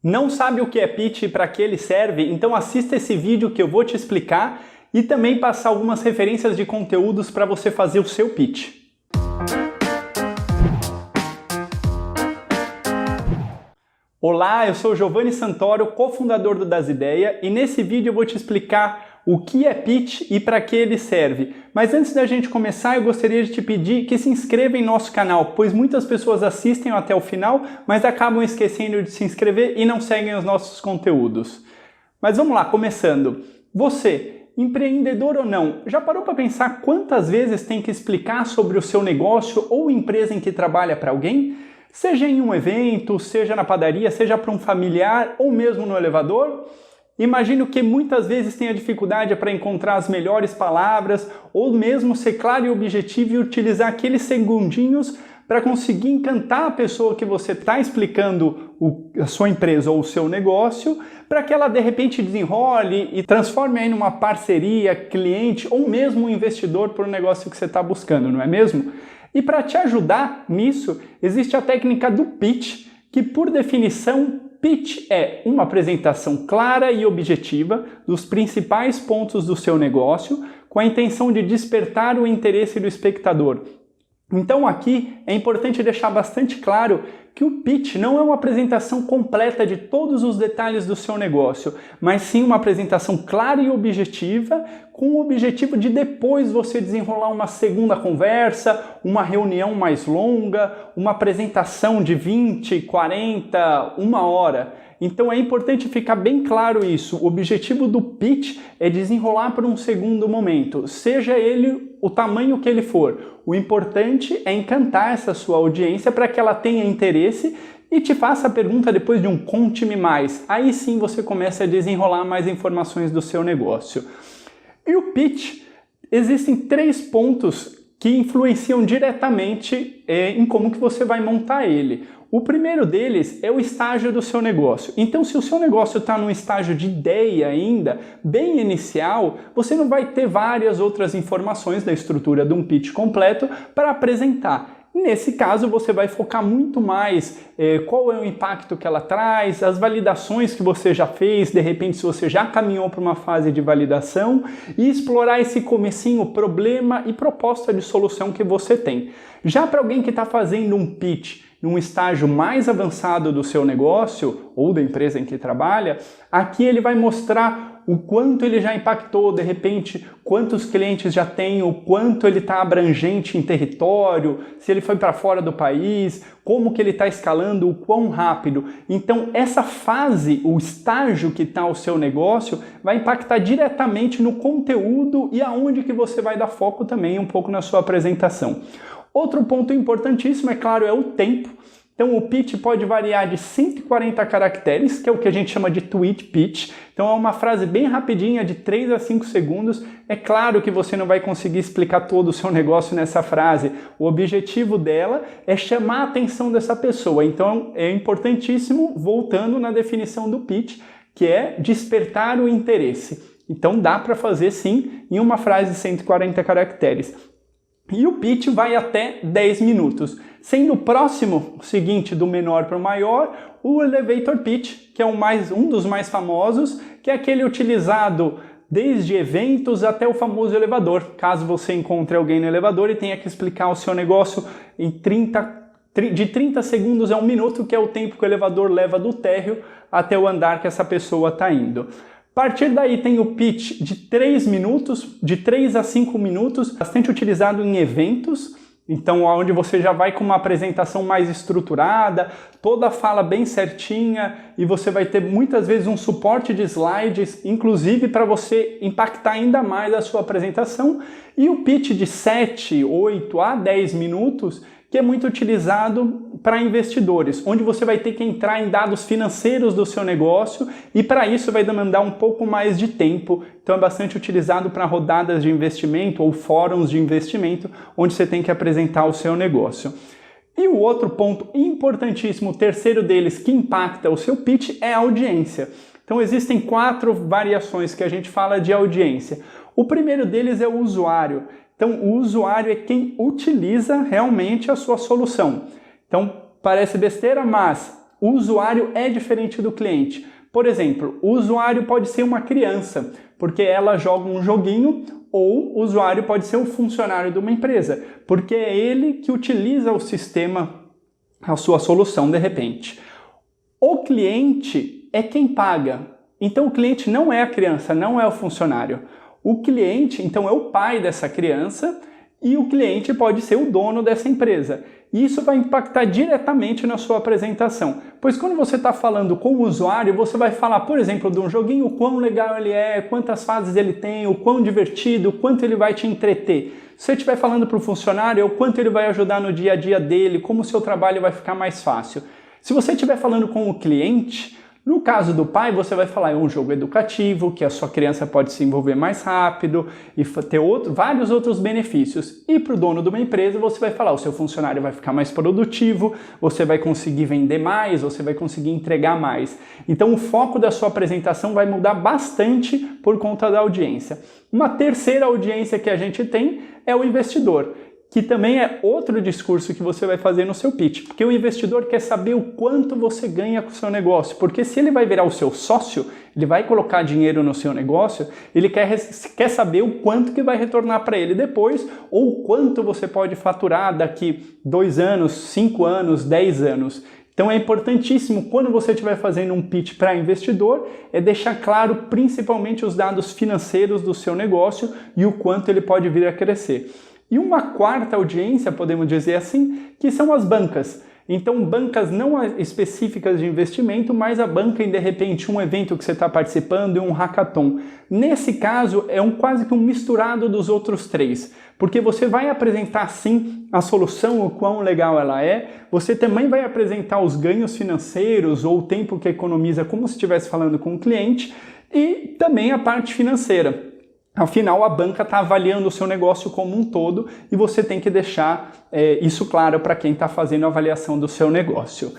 Não sabe o que é pitch e para que ele serve? Então assista esse vídeo que eu vou te explicar e também passar algumas referências de conteúdos para você fazer o seu pitch. Olá, eu sou Giovanni Santoro, cofundador do Das Ideias, e nesse vídeo eu vou te explicar o que é pitch e para que ele serve. Mas antes da gente começar, eu gostaria de te pedir que se inscreva em nosso canal, pois muitas pessoas assistem até o final, mas acabam esquecendo de se inscrever e não seguem os nossos conteúdos. Mas vamos lá, começando. Você, empreendedor ou não, já parou para pensar quantas vezes tem que explicar sobre o seu negócio ou empresa em que trabalha para alguém? Seja em um evento, seja na padaria, seja para um familiar ou mesmo no elevador? Imagino que muitas vezes tenha dificuldade para encontrar as melhores palavras ou mesmo ser claro e objetivo e utilizar aqueles segundinhos para conseguir encantar a pessoa que você está explicando a sua empresa ou o seu negócio, para que ela de repente desenrole e transforme aí numa parceria, cliente ou mesmo um investidor para o negócio que você está buscando, não é mesmo? E para te ajudar nisso, existe a técnica do pitch, que por definição, pitch é uma apresentação clara e objetiva dos principais pontos do seu negócio, com a intenção de despertar o interesse do espectador. Então aqui é importante deixar bastante claro que o pitch não é uma apresentação completa de todos os detalhes do seu negócio, mas sim uma apresentação clara e objetiva, com o objetivo de depois você desenrolar uma segunda conversa, uma reunião mais longa, uma apresentação de 20, 40, uma hora. Então é importante ficar bem claro isso. O objetivo do pitch é desenrolar por um segundo momento, seja ele o tamanho que ele for. O importante é encantar essa sua audiência para que ela tenha interesse e te faça a pergunta depois de um conte-me mais. Aí sim você começa a desenrolar mais informações do seu negócio. E o pitch, existem 3 pontos que influenciam diretamente em como que você vai montar ele. O primeiro deles é o estágio do seu negócio. Então, se o seu negócio está num estágio de ideia ainda, bem inicial, você não vai ter várias outras informações da estrutura de um pitch completo para apresentar. Nesse caso, você vai focar muito mais qual é o impacto que ela traz, as validações que você já fez, de repente se você já caminhou para uma fase de validação e explorar esse comecinho, problema e proposta de solução que você tem. Já para alguém que está fazendo um pitch num estágio mais avançado do seu negócio ou da empresa em que trabalha, aqui ele vai mostrar o quanto ele já impactou, de repente, quantos clientes já tem, o quanto ele está abrangente em território, se ele foi para fora do país, como que ele está escalando, o quão rápido. Então, essa fase, o estágio que está o seu negócio, vai impactar diretamente no conteúdo e aonde que você vai dar foco também um pouco na sua apresentação. Outro ponto importantíssimo, é claro, é o tempo. Então o pitch pode variar de 140 caracteres, que é o que a gente chama de tweet pitch. Então é uma frase bem rapidinha, de 3 a 5 segundos. É claro que você não vai conseguir explicar todo o seu negócio nessa frase. O objetivo dela é chamar a atenção dessa pessoa. Então é importantíssimo, voltando na definição do pitch, que é despertar o interesse. Então dá para fazer sim em uma frase de 140 caracteres. E o pitch vai até 10 minutos, sendo o próximo seguinte do menor para o maior, o elevator pitch, que é um dos mais famosos, que é aquele utilizado desde eventos até o famoso elevador. Caso você encontre alguém no elevador e tenha que explicar o seu negócio em de 30 segundos a 1 minuto, que é o tempo que o elevador leva do térreo até o andar que essa pessoa está indo. A partir daí tem o pitch de 3 minutos, de 3 a 5 minutos, bastante utilizado em eventos, então onde você já vai com uma apresentação mais estruturada, toda a fala bem certinha e você vai ter muitas vezes um suporte de slides, inclusive para você impactar ainda mais a sua apresentação. E o pitch de 7, 8 a 10 minutos, que é muito utilizado para investidores, onde você vai ter que entrar em dados financeiros do seu negócio e para isso vai demandar um pouco mais de tempo. Então é bastante utilizado para rodadas de investimento ou fóruns de investimento, onde você tem que apresentar o seu negócio. E o outro ponto importantíssimo, o terceiro deles que impacta o seu pitch, é a audiência. Então existem 4 variações que a gente fala de audiência. O primeiro deles é o usuário. Então, o usuário é quem utiliza realmente a sua solução. Então, parece besteira, mas o usuário é diferente do cliente. Por exemplo, o usuário pode ser uma criança, porque ela joga um joguinho, ou o usuário pode ser um funcionário de uma empresa, porque é ele que utiliza o sistema, a sua solução de repente. O cliente é quem paga. Então o cliente não é a criança, não é o funcionário. O cliente, então, é o pai dessa criança e o cliente pode ser o dono dessa empresa. E isso vai impactar diretamente na sua apresentação, pois quando você está falando com o usuário, você vai falar, por exemplo, de um joguinho, o quão legal ele é, quantas fases ele tem, o quão divertido, o quanto ele vai te entreter. Se você estiver falando para o funcionário, é o quanto ele vai ajudar no dia a dia dele, como o seu trabalho vai ficar mais fácil. Se você estiver falando com o cliente, no caso do pai, você vai falar, é um jogo educativo, que a sua criança pode se envolver mais rápido e ter vários outros benefícios. E para o dono de uma empresa, você vai falar, o seu funcionário vai ficar mais produtivo, você vai conseguir vender mais, você vai conseguir entregar mais. Então o foco da sua apresentação vai mudar bastante por conta da audiência. Uma terceira audiência que a gente tem é o investidor, que também é outro discurso que você vai fazer no seu pitch, porque o investidor quer saber o quanto você ganha com o seu negócio, porque se ele vai virar o seu sócio, ele vai colocar dinheiro no seu negócio, ele quer saber o quanto que vai retornar para ele depois, ou o quanto você pode faturar daqui 2 anos, 5 anos, 10 anos. Então é importantíssimo, quando você estiver fazendo um pitch para investidor, é deixar claro principalmente os dados financeiros do seu negócio e o quanto ele pode vir a crescer. E uma quarta audiência, podemos dizer assim, que são as bancas. Então, bancas não específicas de investimento, mas a banca em, de repente, um evento que você está participando e um hackathon. Nesse caso, é quase que um misturado dos outros três, porque você vai apresentar, sim, a solução, o quão legal ela é, você também vai apresentar os ganhos financeiros ou o tempo que economiza, como se estivesse falando com o cliente, e também a parte financeira. Afinal, a banca está avaliando o seu negócio como um todo e você tem que deixar isso claro para quem está fazendo a avaliação do seu negócio.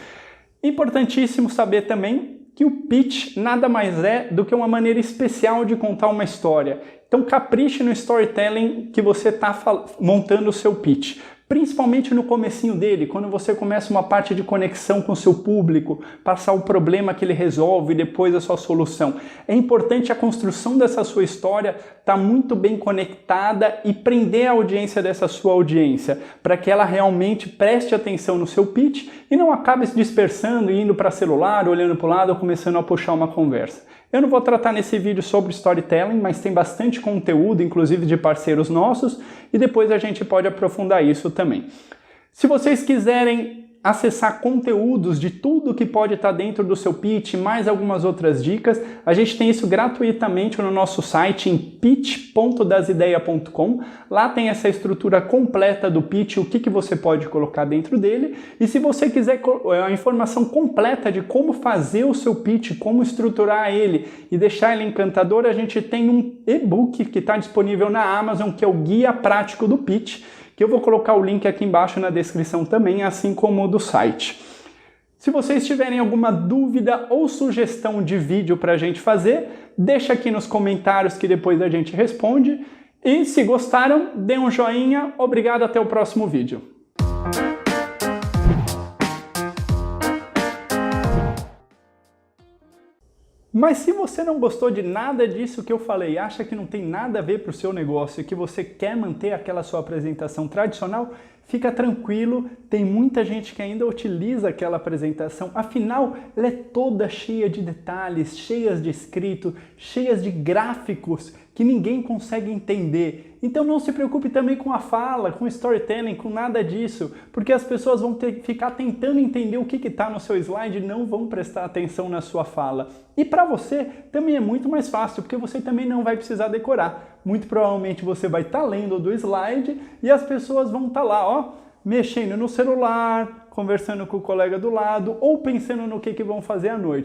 Importantíssimo saber também que o pitch nada mais é do que uma maneira especial de contar uma história. Então capriche no storytelling que você está montando o seu pitch. Principalmente no comecinho dele, quando você começa uma parte de conexão com o seu público, passar o problema que ele resolve e depois a sua solução. É importante a construção dessa sua história estar muito bem conectada e prender a audiência dessa sua audiência, para que ela realmente preste atenção no seu pitch e não acabe se dispersando e indo para celular, olhando para o lado ou começando a puxar uma conversa. Eu não vou tratar nesse vídeo sobre storytelling, mas tem bastante conteúdo, inclusive de parceiros nossos, e depois a gente pode aprofundar isso também. Se vocês quiserem acessar conteúdos de tudo que pode estar dentro do seu pitch, mais algumas outras dicas, a gente tem isso gratuitamente no nosso site em pitch.dasideias.com. Lá tem essa estrutura completa do pitch, o que você pode colocar dentro dele. E se você quiser a informação completa de como fazer o seu pitch, como estruturar ele e deixar ele encantador, a gente tem um e-book que está disponível na Amazon, que é o Guia Prático do Pitch, que eu vou colocar o link aqui embaixo na descrição também, assim como o do site. Se vocês tiverem alguma dúvida ou sugestão de vídeo para a gente fazer, deixa aqui nos comentários que depois a gente responde. E se gostaram, dê um joinha. Obrigado, até o próximo vídeo. Mas se você não gostou de nada disso que eu falei, acha que não tem nada a ver para o seu negócio e que você quer manter aquela sua apresentação tradicional, fica tranquilo, tem muita gente que ainda utiliza aquela apresentação, afinal ela é toda cheia de detalhes, cheias de escrito, cheias de gráficos que ninguém consegue entender. Então não se preocupe também com a fala, com o storytelling, com nada disso, porque as pessoas vão ficar tentando entender o que está no seu slide e não vão prestar atenção na sua fala. E para você também é muito mais fácil, porque você também não vai precisar decorar. Muito provavelmente você vai estar lendo do slide e as pessoas vão estar lá, ó, mexendo no celular, conversando com o colega do lado ou pensando no que vão fazer à noite.